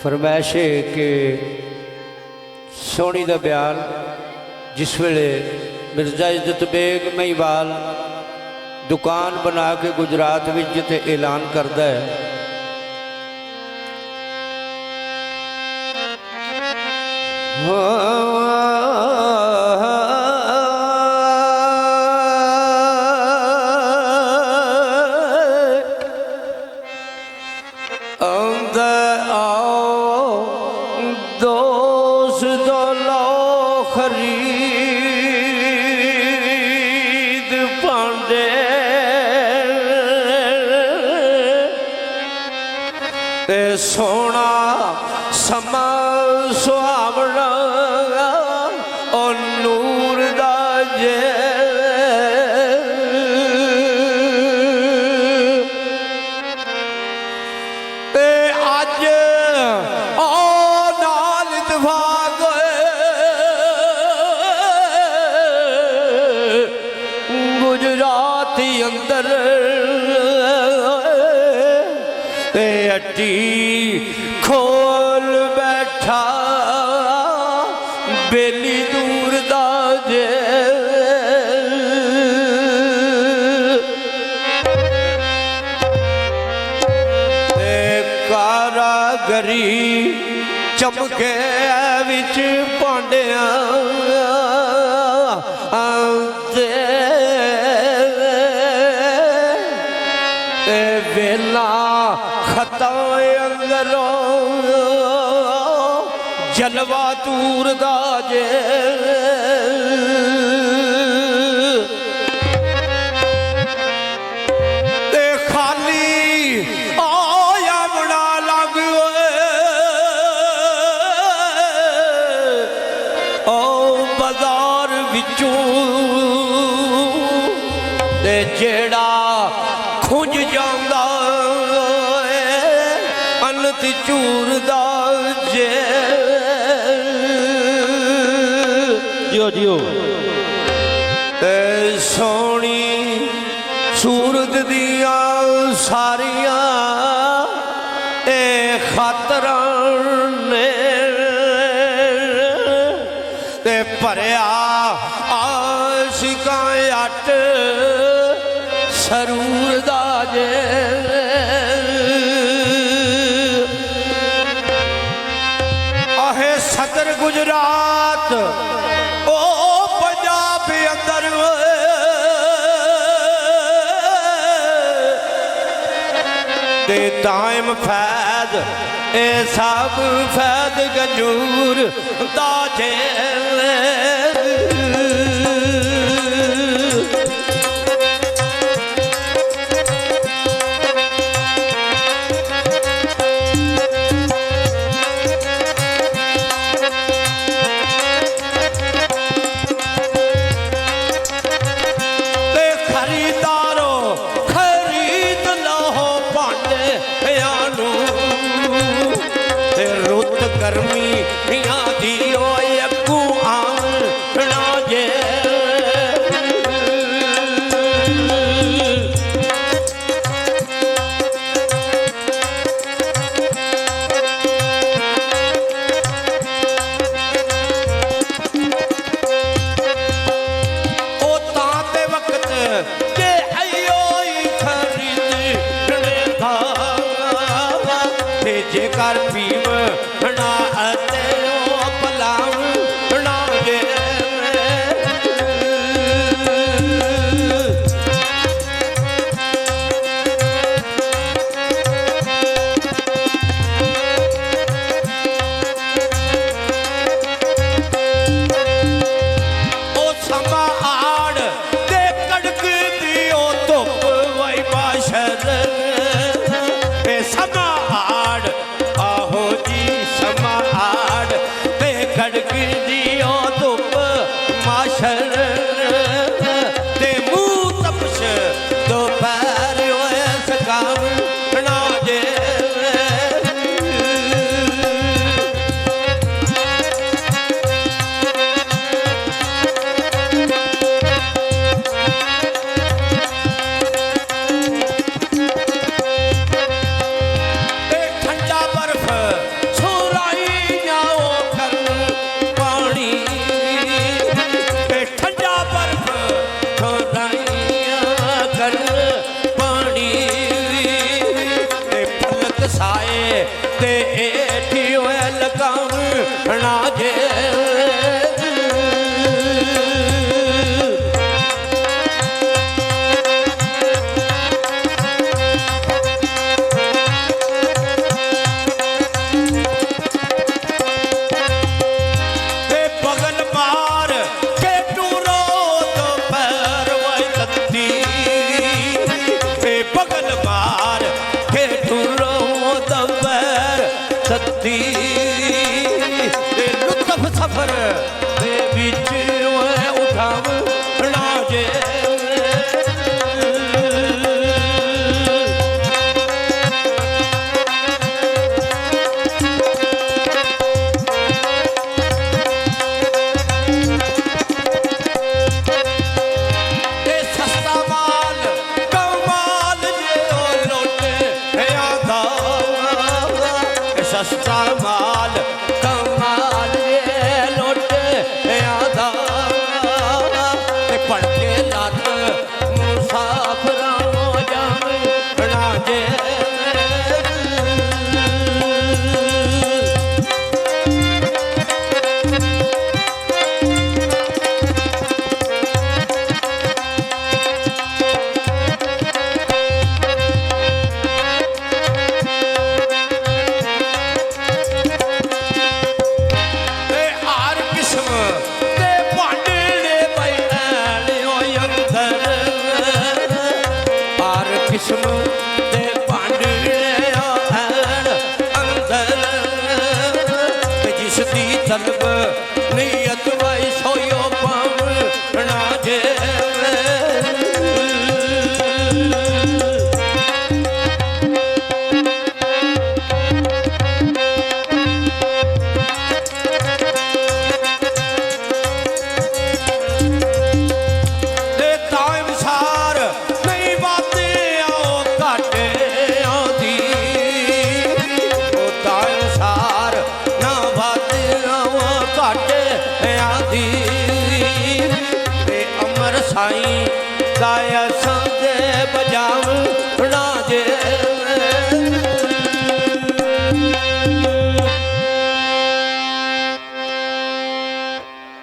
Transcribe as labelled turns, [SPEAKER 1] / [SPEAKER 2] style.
[SPEAKER 1] फरमाइश है कि सोनी का बयान जिस वेले मिर्जा इज्जत बेग महिवाल दुकान बना के गुजरात में जिते ऐलान करता है सोना समा सुहावना और नूर दा जे ते अज ओ नाल इतफाक गुजरात अंदर ते अटी खोल बैठा बेली दूर दाजे कारागरी चमके विच पांडिया वेला खताए अंदरों जलवा दूर दाजे ते खाली आया बना लग ओ बाजार विचों ते जेड़ा खुंज जांदा अनत चूर दाजे जियो जियो सोनी सूरत दिया सारिया ए खातरा ने ते भरिया आशिकां अट सरूर दाजे आहे सदर गुजरात ओ पंजाब अंदर ते दाइम फैद ए सब फैद गजूर दाजे गर्मी दी अगू आना जे ओ ताते वक्त के आयो खरीदने था जेकर पीव समा फसाए ते एठी होए लगाम ना जे लुत्फ सफर दे विच उठाव ना जे सस्ता माल कमाल जे लोटे आदा सस्ता माल कमाल ये लोटे आदा पढ़ के लत मुसाफरा जाम ना जे किस्म दे भांडे अंदर जिसदी तलब नीयत वाई सोयो पाव ना जे साईं गाया संदे बजाव